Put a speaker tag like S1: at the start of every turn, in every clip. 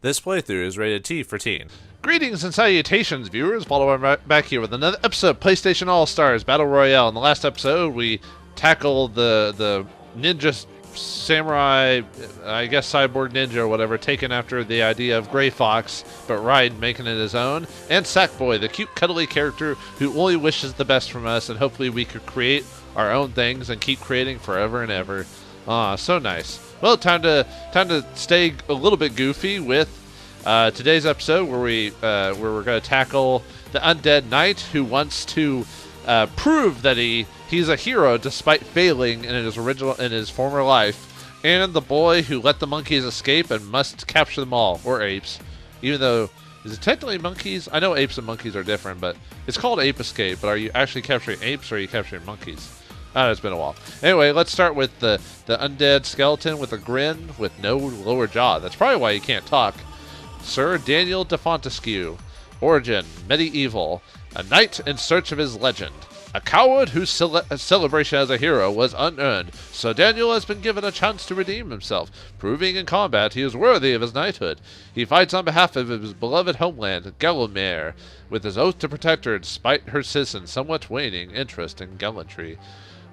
S1: This playthrough is rated T for teen.
S2: Greetings and salutations, viewers. Vauldemare back here with another episode of PlayStation All-Stars Battle Royale. In the last episode, we tackled the ninja samurai, I guess cyborg ninja or whatever, taken after the idea of Gray Fox, but Raiden making it his own, and Sackboy, the cute, cuddly character who only wishes the best from us, and hopefully we could create our own things and keep creating forever and ever. Ah, so nice. Well, time to stay a little bit goofy with today's episode, where we're going to tackle the undead knight who wants to prove that he's a hero despite failing in his former life, and the boy who let the monkeys escape and must capture them all, or apes. Even though, is it technically monkeys? I know apes and monkeys are different, but it's called Ape Escape. But are you actually capturing apes, or are you capturing monkeys? It's been a while. Anyway, let's start with the undead skeleton with a grin with no lower jaw. That's probably why he can't talk. Sir Daniel de Fontesquieu. Origin, medieval. A knight in search of his legend. A coward whose celebration as a hero was unearned, so Daniel has been given a chance to redeem himself, proving in combat he is worthy of his knighthood. He fights on behalf of his beloved homeland, Vauldemare, with his oath to protect her despite her citizens' somewhat waning interest in gallantry.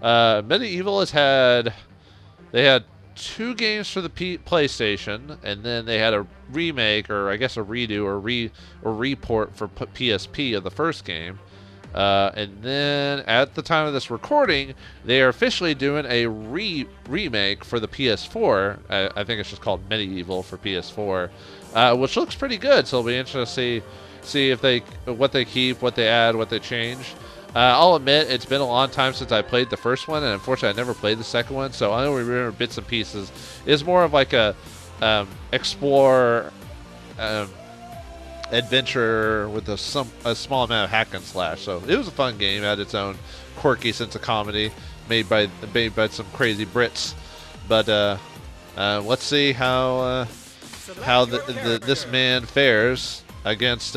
S2: Medieval they had 2 games for the PlayStation, and then they had a remake, or I guess a redo or report for PSP of the first game. And then at the time of this recording, they are officially doing a remake for the PS4. I think it's just called Medieval for PS4, which looks pretty good. So it'll be interesting to see if what they keep, what they add, what they change. I'll admit, it's been a long time since I played the first one, and unfortunately I never played the second one, so I only remember bits and pieces. It's more of like a explore adventure with a small amount of hack and slash. So it was a fun game. It had its own quirky sense of comedy, made by some crazy Brits. But let's see how this man fares against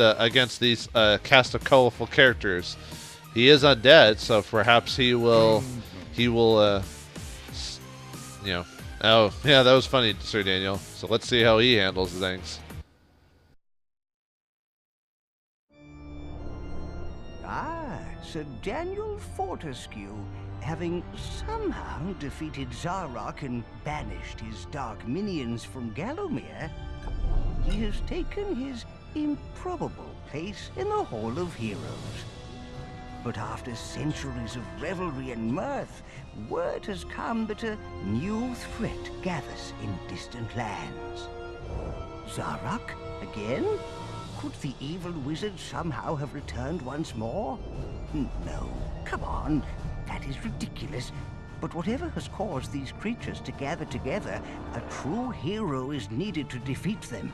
S2: these cast of colorful characters. He is undead, so perhaps he will, Oh, yeah, that was funny, Sir Daniel. So let's see how he handles things.
S3: Ah, Sir Daniel Fortescue, having somehow defeated Zarok and banished his dark minions from Vauldemare, he has taken his improbable place in the Hall of Heroes. But after centuries of revelry and mirth, word has come that a new threat gathers in distant lands. Zarok? Again? Could the evil wizard somehow have returned once more? No, come on, that is ridiculous. But whatever has caused these creatures to gather together, a true hero is needed to defeat them.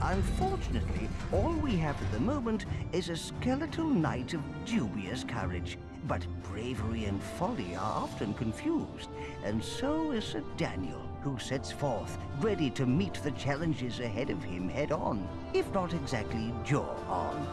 S3: Unfortunately, all we have at the moment is a skeletal knight of dubious courage. But bravery and folly are often confused, and so is Sir Daniel, who sets forth, ready to meet the challenges ahead of him head-on, if not exactly jaw-on.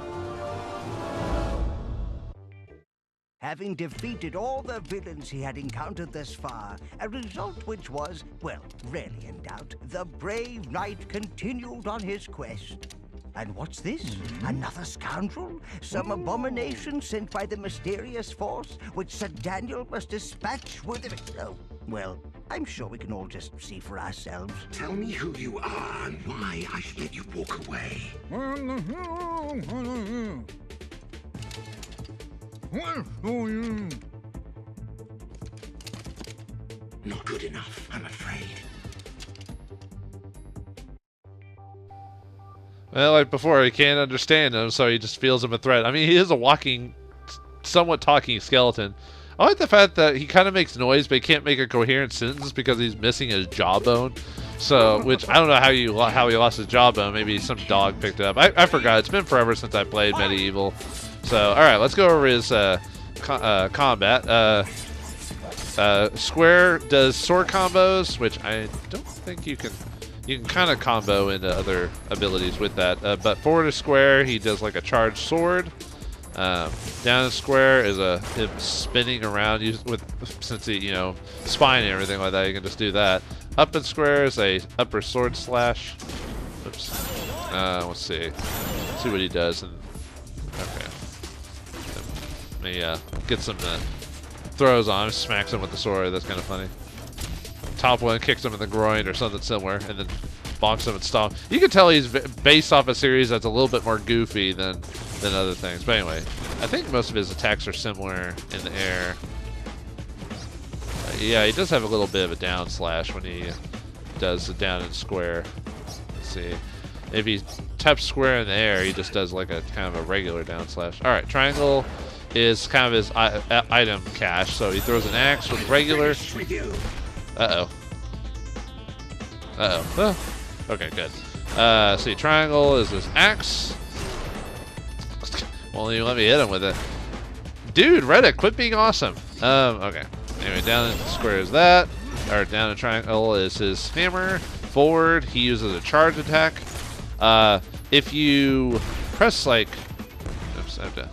S3: Having defeated all the villains he had encountered thus far, a result which was, well, rarely in doubt, the brave knight continued on his quest. And what's this? Another scoundrel? Some abomination sent by the mysterious force, which Sir Daniel must dispatch with it? Oh, well, I'm sure we can all just see for ourselves.
S4: Tell me who you are and why I should let you walk away. Not good enough, I'm afraid.
S2: Well, like before, he can't understand him, so he just feels him a threat. I mean, he is a walking, somewhat talking skeleton. I like the fact that he kind of makes noise, but he can't make a coherent sentence because he's missing his jawbone. So, which I don't know how he lost his jawbone. Maybe some dog picked it up. I forgot. It's been forever since I played Medieval. So, all right, let's go over his combat. Square does sword combos, which I don't think you can kind of combo into other abilities with that. But forward is square, he does like a charged sword. Down is square is him spinning around since he, spine and everything like that. You can just do that. Up and square is a upper sword slash. Oops. Let's see. See what he does. And okay. Let me get some throws on him. Smacks him with the sword. That's kind of funny. Top one kicks him in the groin or something similar, and then bonks him and stomp. You can tell he's based off a series that's a little bit more goofy than other things. But anyway, I think most of his attacks are similar in the air. Yeah, he does have a little bit of a down slash when he does the down and square. Let's see. If he taps square in the air, he just does like a kind of a regular down slash. All right, triangle is kind of his item cache. So he throws an axe with regular. Uh-oh. Uh-oh. Okay, good. See, triangle is his axe. Well, you let me hit him with it. Dude, Reddit, quit being awesome. Okay. Anyway, down in square is that. Or down in triangle is his hammer. Forward, he uses a charge attack. If you press like... Oops, I have to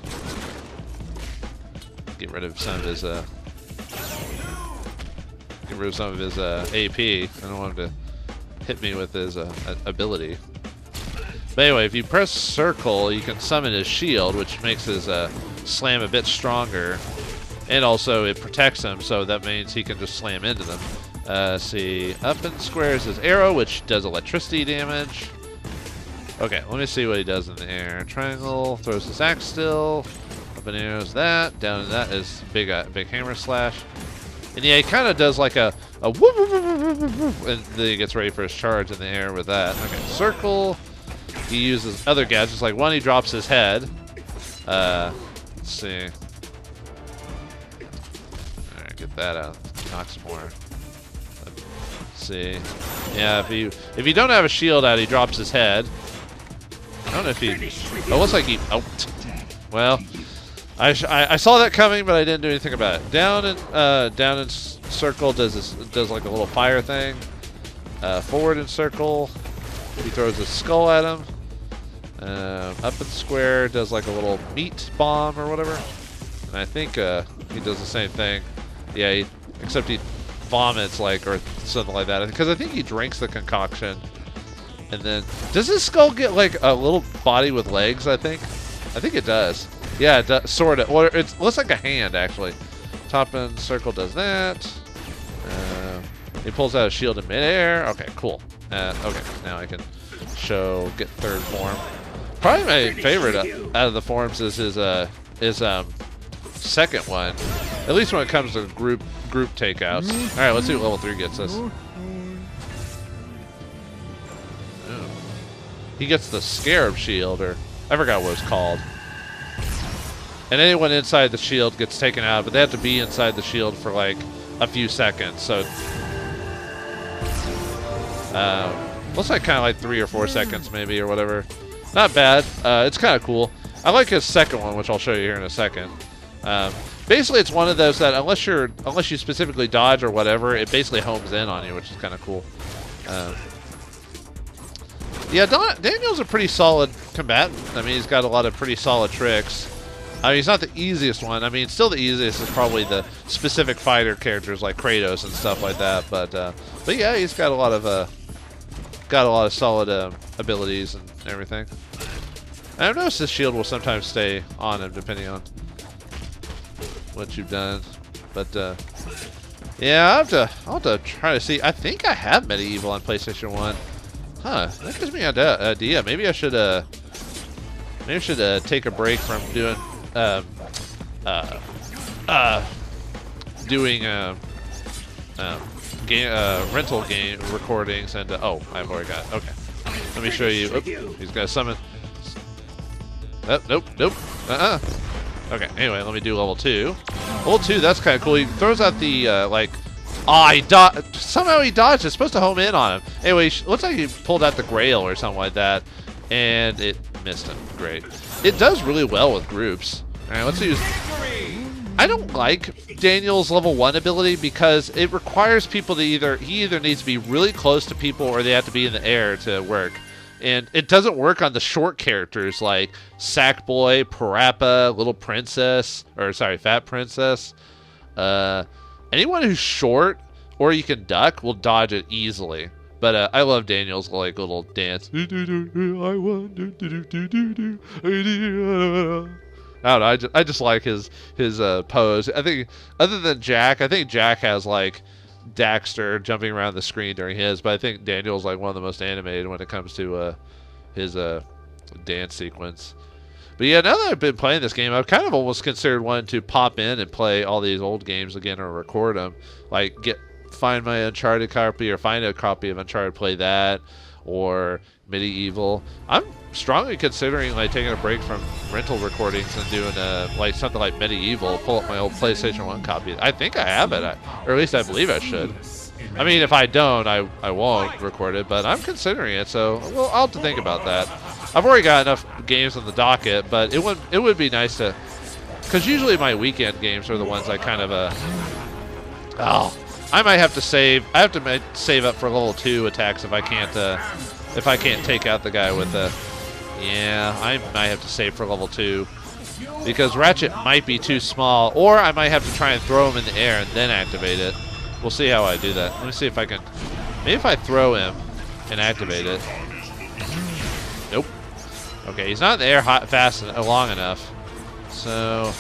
S2: get rid of some of his... Get rid of some of his AP. I don't want him to hit me with his ability. But anyway, if you press circle, you can summon his shield, which makes his slam a bit stronger. And also, it protects him, so that means he can just slam into them. See, up in square is his arrow, which does electricity damage. Okay, let me see what he does in the air. Triangle, throws his axe still. Up in arrows that. Down in that is big hammer slash. And yeah, he kind of does like a whoop, whoop, whoop, whoop, whoop, whoop, and then he gets ready for his charge in the air with that. Okay, circle. He uses other gadgets, like one, he drops his head. Let's see. Alright, get that out. Knock some more. Let's see. Yeah, if you don't have a shield out, he drops his head. I don't know if he... Oh, it looks like he... Oh. Well, I saw that coming, but I didn't do anything about it. Down in circle does like a little fire thing. Forward in circle, he throws his skull at him. Up in square does like a little meat bomb or whatever. And I think he does the same thing. Yeah, except he vomits like or something like that. Because I think he drinks the concoction. And then does his skull get like a little body with legs? I think it does. Yeah, it does, sort of. Or it looks like a hand actually. Top end circle does that. He pulls out a shield in midair. Okay, cool. Okay, now I can get third form. Probably my favorite out of the forms is his second one. At least when it comes to group takeouts. All right, let's see what level 3 gets us. Oh. He gets the Scarab Shield, or I forgot what it's called. And anyone inside the shield gets taken out, but they have to be inside the shield for like a few seconds. So looks like kind of like 3 or 4 seconds maybe or whatever. Not bad. It's kind of cool. I like his second one, which I'll show you here in a second. Basically, it's one of those that unless you specifically dodge or whatever, it basically homes in on you, which is kind of cool. Yeah, Daniel's a pretty solid combatant. I mean, he's got a lot of pretty solid tricks. I mean, he's not the easiest one. I mean, still the easiest is probably the specific fighter characters like Kratos and stuff like that. But yeah, he's got a lot of solid abilities and everything. I've noticed this shield will sometimes stay on him depending on what you've done. But yeah, I'll have to try to see. I think I have Medieval on PlayStation 1. Huh? That gives me an idea. Maybe I should take a break from doing rental game recordings and oh, I've already got it. Okay. Let me show you. Oop, he's got to summon. Oh, nope. Okay. Anyway, let me do level 2. Level 2, that's kind of cool. He throws out the like. Somehow he dodged. It's supposed to home in on him. Anyway, looks like he pulled out the Grail or something like that, and it missed him. Great. It does really well with groups. All right, let's use. I don't like Daniel's level 1 ability because it requires people to he either needs to be really close to people or they have to be in the air to work. And it doesn't work on the short characters like Sackboy, Parappa, Little Princess, or sorry, Fat Princess. Anyone who's short or you can duck will dodge it easily. But I love Daniel's like little dance. I wonder. I don't know. I just like his pose. I think other than Jack, I think Jack has like Daxter jumping around the screen during his, but I think Daniel's like one of the most animated when it comes to his dance sequence. But yeah, now that I've been playing this game, I've kind of almost considered wanting to pop in and play all these old games again or record them. Like find my Uncharted copy or find a copy of Uncharted, play that, or Medieval. I'm strongly considering like taking a break from rental recordings and doing like something like Medieval. Pull up my old PlayStation 1 copy. I think I have it, or at least I believe I should. I mean, if I don't, I won't record it, but I'm considering it, so I'll have to think about that. I've already got enough games on the docket, but it would be nice to, because usually my weekend games are the ones I kind of I might have to save. I have to save up for level 2 attacks if I can't take out the guy with the. Yeah, I might have to save for level 2 because Ratchet might be too small, or I might have to try and throw him in the air and then activate it. We'll see how I do that. Let me see if I can. Maybe if I throw him and activate it. Nope. Okay, he's not in the air fast and long enough. So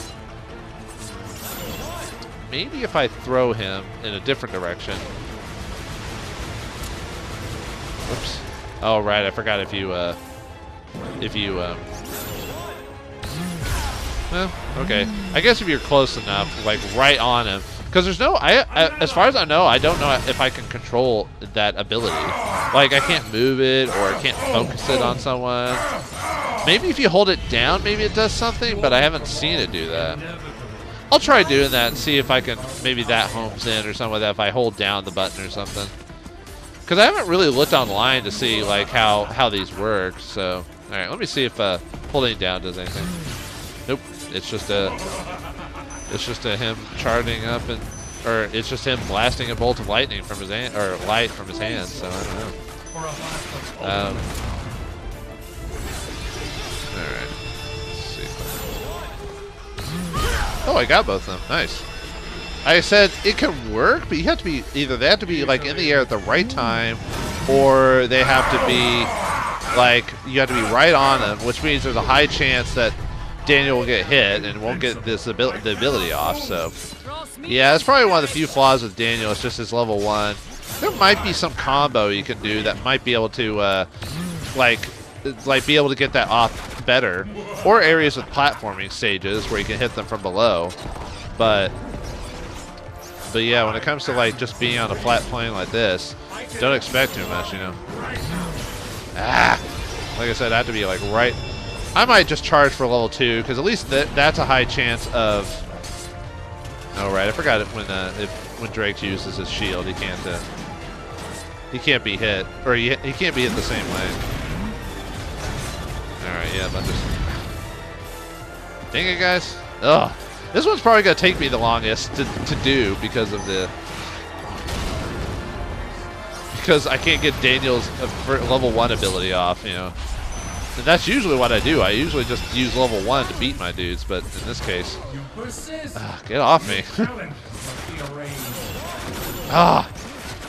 S2: maybe if I throw him in a different direction. Whoops. Oh right, I forgot if you well, okay. I guess if you're close enough, like right on him, because there's no, as far as I know, I don't know if I can control that ability. Like I can't move it or I can't focus it on someone. Maybe if you hold it down, maybe it does something, but I haven't seen it do that. I'll try doing that and see if I can, maybe that homes in or something like that if I hold down the button or something. Because I haven't really looked online to see like how these work. So, all right, let me see if holding down does anything. Nope, it's just a him charging up or it's just him blasting a bolt of lightning from his hand or light from his hand. So I don't know. All right, let's see. Oh, I got both of them. Nice. I said it can work, but you have to be either they have to be like in the air at the right time, or they have to be like you have to be right on them, which means there's a high chance that Daniel will get hit and won't get this the ability off. So yeah, that's probably one of the few flaws with Daniel. It's just his level 1. There might be some combo you can do that might be able to like be able to get that off better, or areas with platforming stages where you can hit them from below. But yeah, when it comes to like just being on a flat plane like this, don't expect too much, you know. Like I said, I have to be like right. I might just charge for level 2 because at least that's a high chance of. Oh right, I forgot it when Drake uses his shield, he can't be hit, or he can't be hit the same way. All right, yeah, but just. Dang it, guys! Ugh. This one's probably going to take me the longest to do because I can't get Daniel's level 1 ability off, you know. And that's usually what I do. I usually just use level 1 to beat my dudes, but in this case, get off me.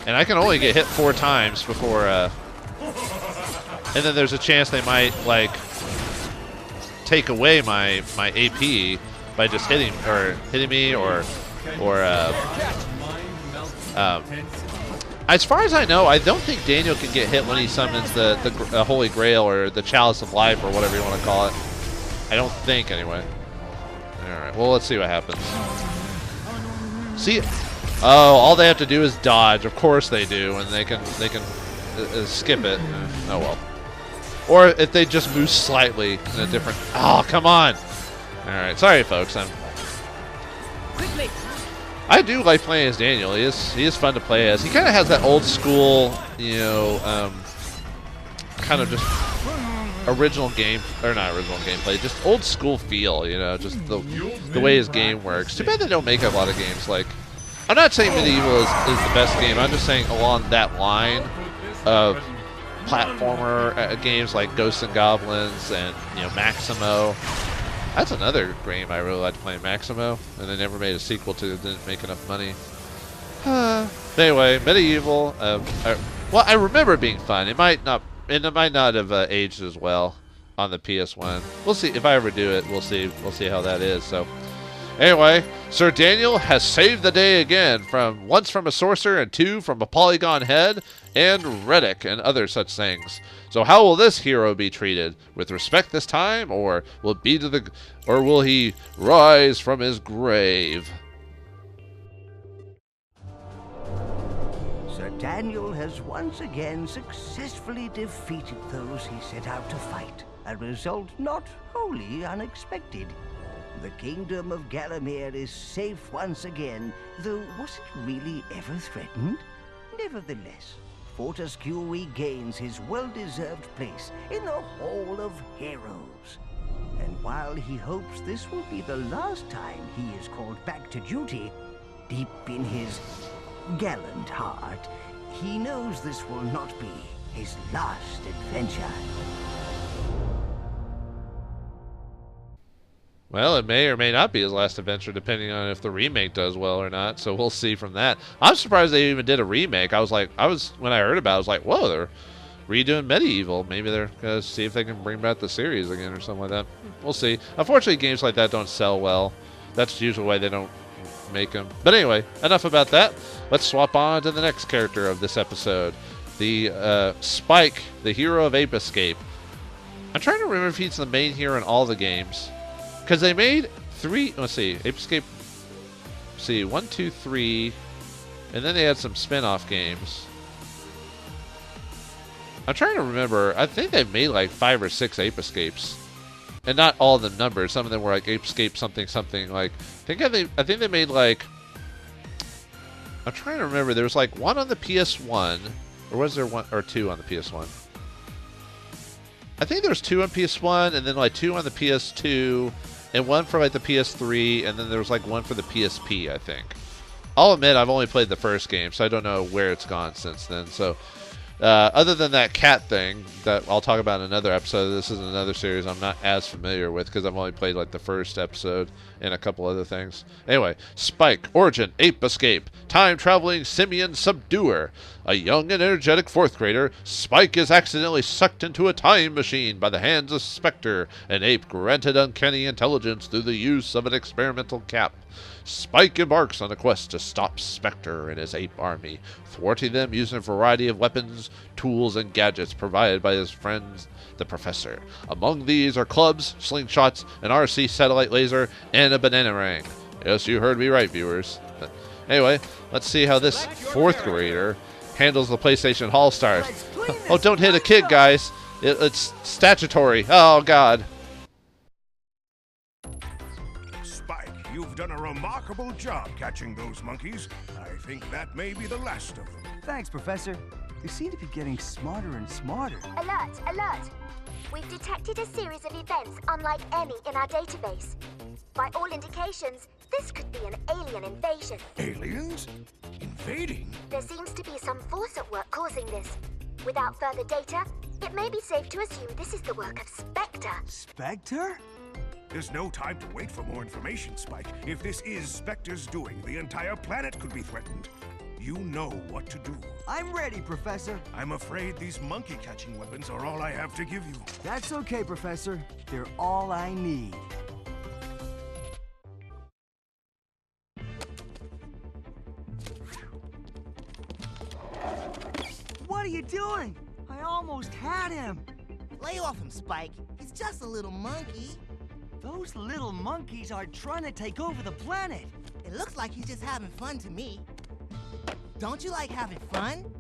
S2: And I can only get hit 4 times before, and then there's a chance they might like take away my AP. By just hitting me or as far as I know, I don't think Daniel can get hit when he summons the Holy Grail or the Chalice of Life or whatever you want to call it. I don't think anyway. All right, well let's see what happens. See, oh, all they have to do is dodge. Of course they do, and they can skip it. Oh well. Or if they just move slightly in a different. Oh come on. Alright, sorry folks, I do like playing as Daniel. He is fun to play as. He kind of has that old school, you know, kind of just original game, or not original gameplay, just old school feel, you know, just the way his game works. Too bad they don't make a lot of games like. I'm not saying Medieval is the best game. I'm just saying along that line of platformer games like Ghosts and Goblins and, you know, Maximo. That's another game I really like to play, Maximo, and they never made a sequel to it. Didn't make enough money. Anyway, Medieval. Well, I remember it being fun. It might not, and it might not have aged as well on the PS1. We'll see if I ever do it. We'll see. We'll see how that is. So, anyway, Sir Daniel has saved the day again, once from a sorcerer and 2 from a polygon head and Reddick and other such things. So, how will this hero be treated? With respect this time, or will he rise from his grave?
S3: Sir Daniel has once again successfully defeated those he set out to fight, a result not wholly unexpected. The kingdom of Gallowmere is safe once again, though was it really ever threatened? Nevertheless, Fortescue regains his well-deserved place in the Hall of Heroes. And while he hopes this will be the last time he is called back to duty, deep in his gallant heart, he knows this will not be his last adventure.
S2: Well, it may or may not be his last adventure, depending on if the remake does well or not. So we'll see from that. I'm surprised they even did a remake. When I heard about it, I was like, whoa, they're redoing Medieval. Maybe they're gonna see if they can bring back the series again or something like that. We'll see. Unfortunately, games like that don't sell well. That's usually why they don't make them. But anyway, enough about that. Let's swap on to the next character of this episode, the Spike, the hero of Ape Escape. I'm trying to remember if he's the main hero in all the games. Because they made 3, let's see, Ape Escape, 1, 2, 3, and then they had some spin-off games. I'm trying to remember, I think they made like 5 or 6 Ape Escapes. And not all of them numbered, some of them were like Ape Escape something, like, I think they made like, I'm trying to remember, there was like 1 on the PS1, or was there 1 or 2 on the PS1? I think there was 2 on PS1, and then like 2 on the PS2, and 1 for like the PS3, and then there was like 1 for the PSP, I think. I'll admit I've only played the first game, so I don't know where it's gone since then. So, other than that cat thing that I'll talk about in another episode, this is another series I'm not as familiar with because I've only played like the first episode and a couple other things. Anyway, Spike, Origin, Ape Escape, Time-Traveling Simian Subduer. A young and energetic 4th grader, Spike is accidentally sucked into a time machine by the hands of Spectre, an ape granted uncanny intelligence through the use of an experimental cap. Spike embarks on a quest to stop Spectre and his ape army, thwarting them using a variety of weapons, tools, and gadgets provided by his friend, the Professor. Among these are clubs, slingshots, an RC satellite laser, and a banana ring. Yes, you heard me right, viewers. Anyway, let's see how this 4th grader handles the PlayStation All-Stars. Oh, don't hit a kid, guys. It's statutory. Oh, God.
S5: Spike, you've done a remarkable job catching those monkeys. I think that may be the last of them.
S6: Thanks, Professor. You seem to be getting smarter and smarter.
S7: Alert, alert! We've detected a series of events unlike any in our database. By all indications, this could be an alien invasion.
S5: Aliens? Invading?
S7: There seems to be some force at work causing this. Without further data, it may be safe to assume this is the work of Spectre.
S6: Spectre?
S5: There's no time to wait for more information, Spike. If this is Spectre's doing, the entire planet could be threatened. You know what to do.
S6: I'm ready, Professor.
S5: I'm afraid these monkey-catching weapons are all I have to give you.
S6: That's okay, Professor. They're all I need. What are you doing? I almost had him.
S8: Lay off him, Spike. He's just a little monkey.
S6: Those little monkeys are trying to take over the planet.
S8: It looks like he's just having fun to me. Don't you like having fun?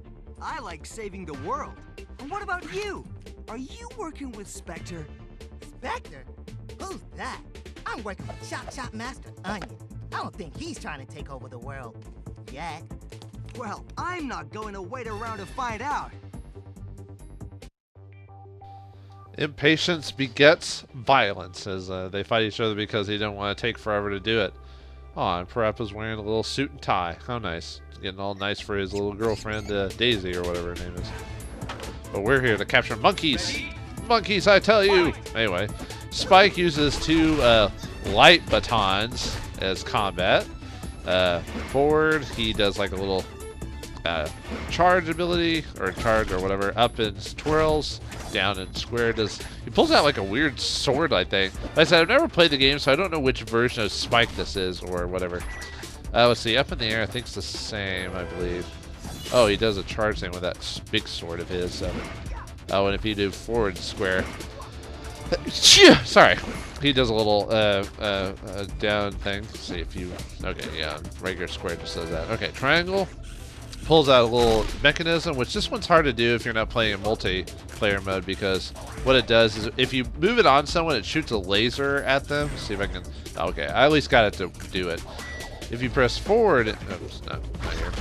S6: I like saving the world. And what about you? Are you working with Spectre?
S8: Spectre? Who's that? I'm working with Chop Chop Master Onion. I don't think he's trying to take over the world yet.
S6: Well, I'm not going to wait around to find out.
S2: Impatience begets violence as they fight each other because they don't want to take forever to do it. Oh, and Parappa's wearing a little suit and tie. How nice. Getting all nice for his little girlfriend, Daisy, or whatever her name is. But we're here to capture monkeys. Monkeys, I tell you. Anyway, Spike uses 2 light batons as combat. Forward, he does like a little charge ability, or charge or whatever. Up in twirls, down in square does. He pulls out like a weird sword, I think. Like I said, I've never played the game, so I don't know which version of Spike this is or whatever. Let's see. Up in the air, I think it's the same, I believe. Oh, he does a charge thing with that big sword of his. So. Oh, and if you do forward square, sorry, he does a little down thing. Let's see if you. Okay, yeah, regular square just does that. Okay, triangle pulls out a little mechanism, which this one's hard to do if you're not playing in multiplayer mode, because what it does is if you move it on someone, it shoots a laser at them. Let's see if I can. Okay, I at least got it to do it. If you press forward, oops, not here.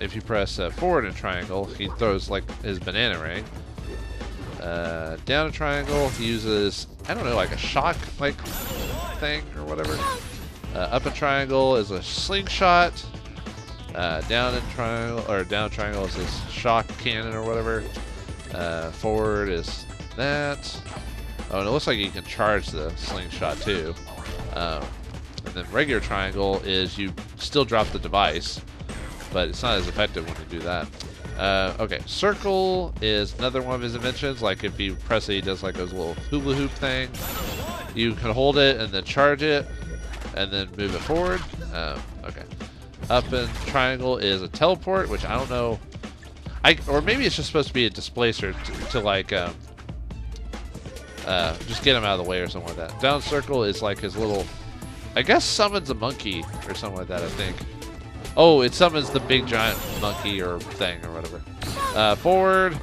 S2: If you press forward in triangle, he throws like his banana ring. Down a triangle, he uses, I don't know, like a shock like thing or whatever. Up a triangle is a slingshot. Down in triangle, or down triangle is this shock cannon or whatever. Forward is that. Oh, and it looks like you can charge the slingshot too. And then regular triangle is you still drop the device, but it's not as effective when you do that. Okay, circle is another one of his inventions. Like if you press it, he does like those little hula hoop thing. You can hold it and then charge it, and then move it forward. Okay. Up in triangle is a teleport, which I don't know. Or maybe it's just supposed to be a displacer to like just get him out of the way or something like that. Down circle is like his little, I guess summons a monkey or something like that, I think. Oh, it summons the big giant monkey or thing or whatever. Forward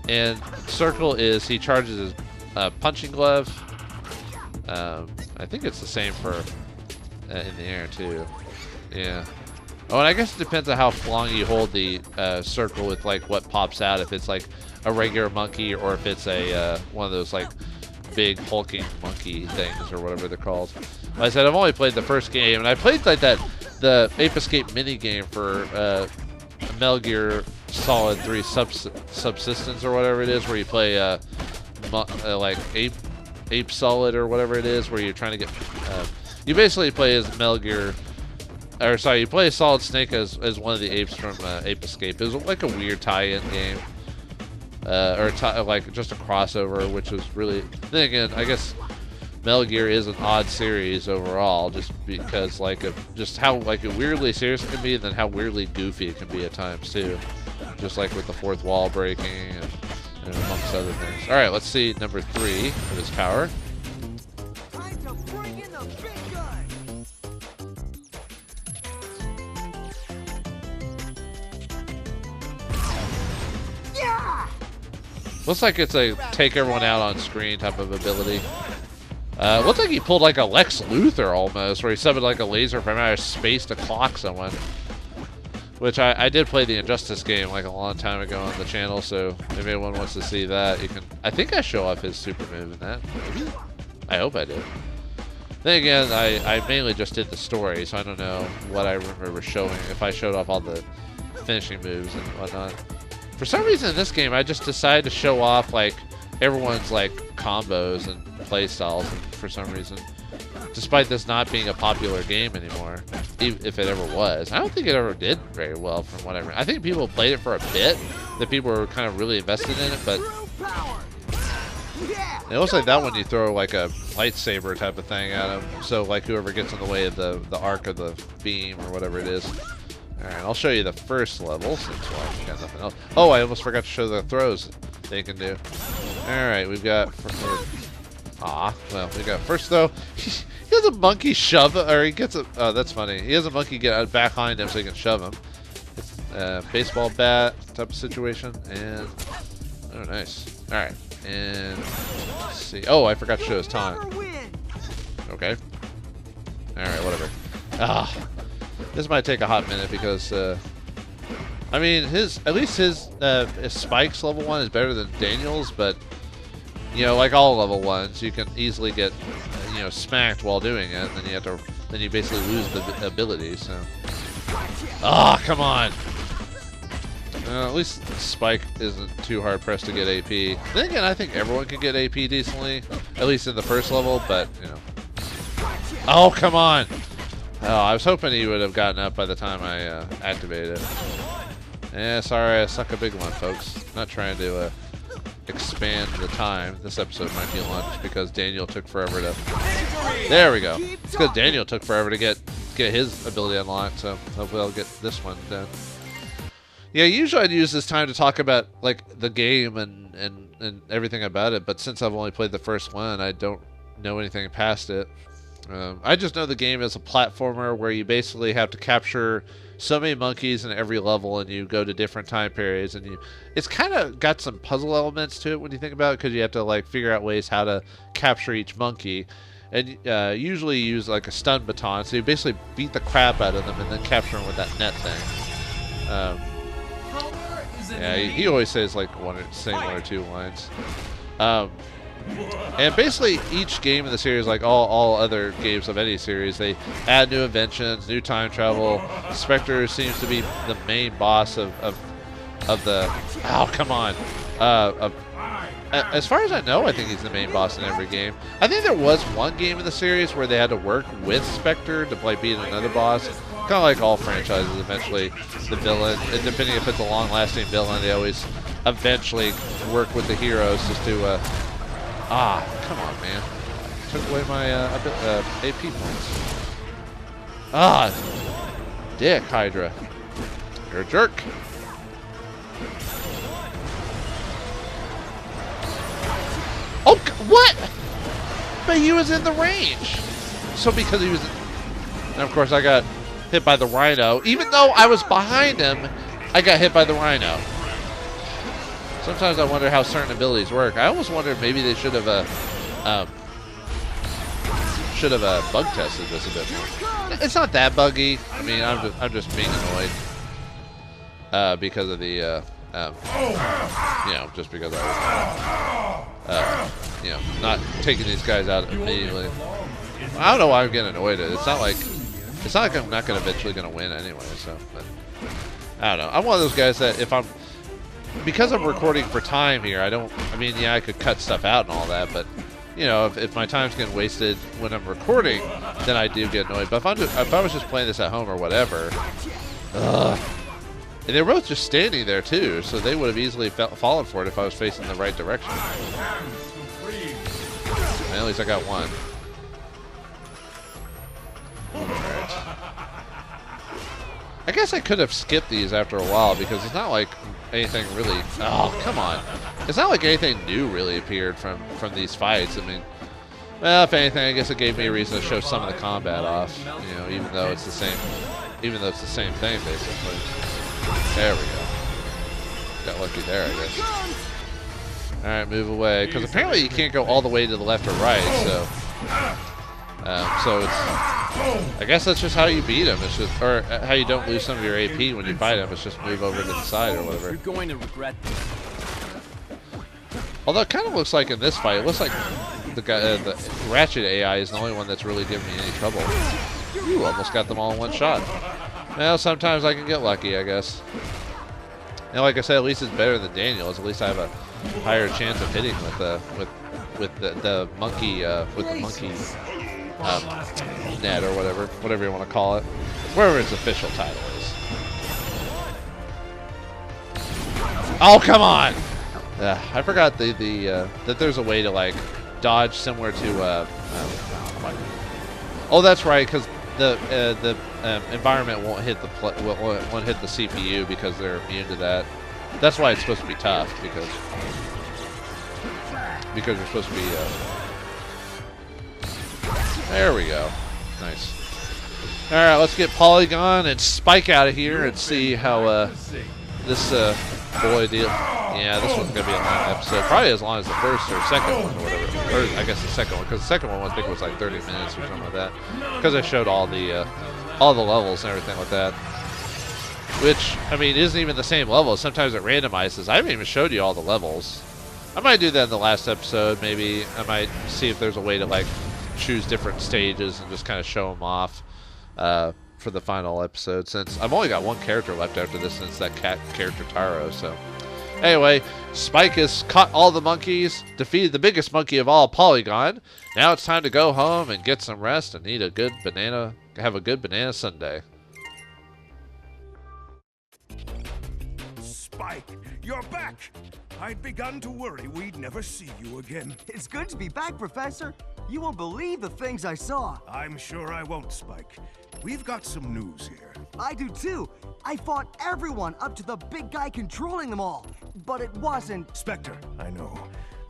S2: and circle is he charges his punching glove. I think it's the same for in the air too. Yeah. Oh, and I guess it depends on how long you hold the circle with like what pops out. If it's like a regular monkey or if it's a one of those like big hulking monkey things or whatever they're called. Like I said, I've only played the first game, and I played like the Ape Escape mini game for Metal Gear Solid 3 Subsistence or whatever it is, where you play like Ape Solid or whatever it is, where you're trying to get. You basically play as Metal Gear. Or sorry, you play Solid Snake as one of the apes from Ape Escape. It was like a weird tie-in game, or like just a crossover, which was really. Then again, I guess Metal Gear is an odd series overall, just because like of just how like weirdly serious it can be, and then how weirdly goofy it can be at times too. Just like with the fourth wall breaking and amongst other things. All right, let's see number 3 of his power.
S6: Time to bring in the big guy.
S2: Looks like it's a take everyone out on screen type of ability. Looks like he pulled like a Lex Luthor almost, where he summoned like a laser from outer space to clock someone. Which I did play the Injustice game like a long time ago on the channel, so if anyone wants to see that, you can. I think I show off his super move in that. Maybe? I hope I did. Then again, I mainly just did the story, so I don't know what I remember showing, if I showed off all the finishing moves and whatnot. For some reason in this game, I just decided to show off like everyone's like combos and play styles for some reason. Despite this not being a popular game anymore, if it ever was. I don't think it ever did very well from what I remember. I think people played it for a bit, that people were kind of really invested in it, but it looks like that one you throw like a lightsaber type of thing at them, so like whoever gets in the way of the arc of the beam or whatever it is. Alright, I'll show you the first level since I got nothing else. Oh, I almost forgot to show the throws they can do. Alright, we've got... we got first throw. He has a monkey shove, or he gets a... Oh, that's funny. He has a monkey get back behind him so he can shove him. Baseball bat type of situation, and... Oh, nice. Alright, and... Let's see. Oh, I forgot to show his time. Okay. Alright, whatever. This might take a hot minute because, I mean, at least his Spike's level 1 is better than Daniel's, but, you know, like all level 1s, you can easily get, you know, smacked while doing it, and then you basically lose the ability, so. Come on! At least Spike isn't too hard pressed to get AP. Then again, I think everyone can get AP decently, at least in the first level, but, you know. Oh, come on! Oh, I was hoping he would have gotten up by the time I activated it. Yeah, sorry, I suck a big one, folks. Not trying to expand the time. This episode might be lunch because Daniel took forever to... There we go. It's because Daniel took forever to get his ability unlocked, so hopefully I'll get this one done. Yeah, usually I'd use this time to talk about like the game and everything about it, but since I've only played the first one, I don't know anything past it. I just know the game is a platformer where you basically have to capture so many monkeys in every level, and you go to different time periods, and it's kind of got some puzzle elements to it when you think about it, because you have to like figure out ways how to capture each monkey, and usually you use like a stun baton, so you basically beat the crap out of them and then capture them with that net thing. Yeah, he always says like one or two lines. And basically each game in the series, like all other games of any series, they add new inventions, new time travel. Spectre seems to be the main boss of the... Oh, come on. As far as I know, I think he's the main boss in every game. I think there was one game in the series where they had to work with Spectre to like beat another boss. Kind of like all franchises, eventually the villain, and depending if it's a long-lasting villain, they always eventually work with the heroes just to... come on, man. Took away my AP points. Dick, Hydra. You're a jerk. Oh, what? But he was in the range. So because he was... And of course, I got hit by the Rhino. Even though I was behind him, I got hit by the Rhino. Sometimes I wonder how certain abilities work. I almost wondered maybe they should have bug tested this a bit more. It's not that buggy. I mean, I'm just being annoyed because of the you know, just because I was you know, not taking these guys out immediately. I don't know why I'm getting annoyed at it. It's not like I'm not gonna eventually gonna win anyway. So, but I don't know. I'm one of those guys that because I'm recording for time here, I mean, yeah, I could cut stuff out and all that, but, you know, if my time's getting wasted when I'm recording, then I do get annoyed. But if I was just playing this at home or whatever, and they were both just standing there, too, so they would have easily fallen for it if I was facing the right direction. And at least I got one. Alright. I guess I could have skipped these after a while, because it's not like anything really... Oh, come on. It's not like anything new really appeared from these fights. I mean, well, if anything, I guess it gave me a reason to show some of the combat off. You know, even though it's the same thing, basically. There we go. Got lucky there, I guess. Alright, move away. Because apparently you can't go all the way to the left or right, so... so it's... I guess that's just how you beat him. It's just, or how you don't lose some of your AP when you fight him. It's just move over to the side or whatever.
S9: You're going to regret this.
S2: Although it kind of looks like in this fight, it looks like the guy, the Ratchet AI is the only one that's really giving me any trouble. You almost got them all in one shot. Well, sometimes I can get lucky, I guess. And like I said, at least it's better than Daniel's. At least I have a higher chance of hitting with the monkey net or whatever you want to call it, whatever its official title is. Oh, come on! I forgot that there's a way to like dodge similar to oh, that's right, because the environment won't hit won't hit the CPU because they're immune to that. That's why it's supposed to be tough, because you're supposed to be there we go. Nice. Alright, let's get Polygon and Spike out of here and see how this boy deal. Yeah, this one's going to be a long episode. Probably as long as the first or second one or whatever. Or I guess the second one, because the second one I think was like 30 minutes or something like that. Because I showed all the levels and everything like that. Which, I mean, isn't even the same level. Sometimes it randomizes. I haven't even showed you all the levels. I might do that in the last episode, maybe. I might see if there's a way to, like, choose different stages and just kind of show them off for the final episode, since I've only got one character left after this, since that cat character Taro. So anyway, Spike has caught all the monkeys, defeated the biggest monkey of all, Polygon. Now it's time to go home and get some rest and eat a good banana, have a good banana sundae.
S5: You're back! I'd begun to worry we'd never see you again.
S6: It's good to be back, Professor. You won't believe the things I saw.
S5: I'm sure I won't, Spike. We've got some news here.
S6: I do too. I fought everyone up to the big guy controlling them all. But it wasn't...
S5: Spectre, I know.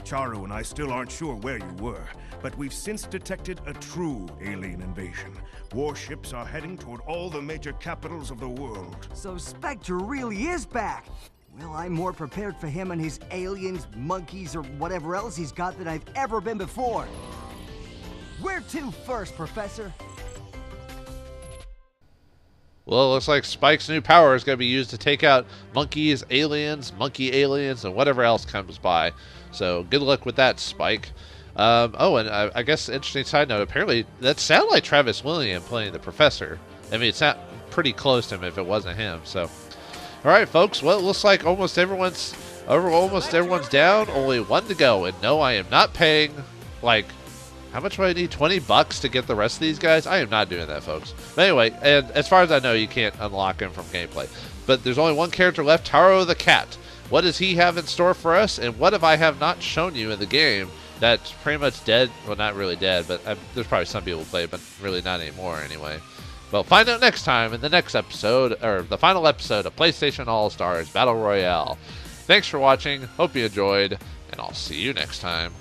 S5: Charu and I still aren't sure where you were, but we've since detected a true alien invasion. Warships are heading toward all the major capitals of the world.
S6: So Spectre really is back. Well, I'm more prepared for him and his aliens, monkeys, or whatever else he's got than I've ever been before. Where to first, Professor?
S2: Well, it looks like Spike's new power is going to be used to take out monkeys, aliens, monkey aliens, and whatever else comes by. So good luck with that, Spike. Oh, and I guess interesting side note, apparently that sounded like Travis William playing the professor. I mean, it sounded pretty close to him if it wasn't him. So, all right, folks. Well, it looks like almost everyone's down. Only one to go. And no, I am not paying, like, how much do I need? $20 to get the rest of these guys? I am not doing that, folks. But anyway, and as far as I know, you can't unlock him from gameplay. But there's only one character left, Taro the Cat. What does he have in store for us? And what if I have not shown you in the game that's pretty much dead? Well, not really dead, but there's probably some people who play it, but really not anymore anyway. Well, find out next time in the next episode, or the final episode of PlayStation All-Stars Battle Royale. Thanks for watching. Hope you enjoyed, and I'll see you next time.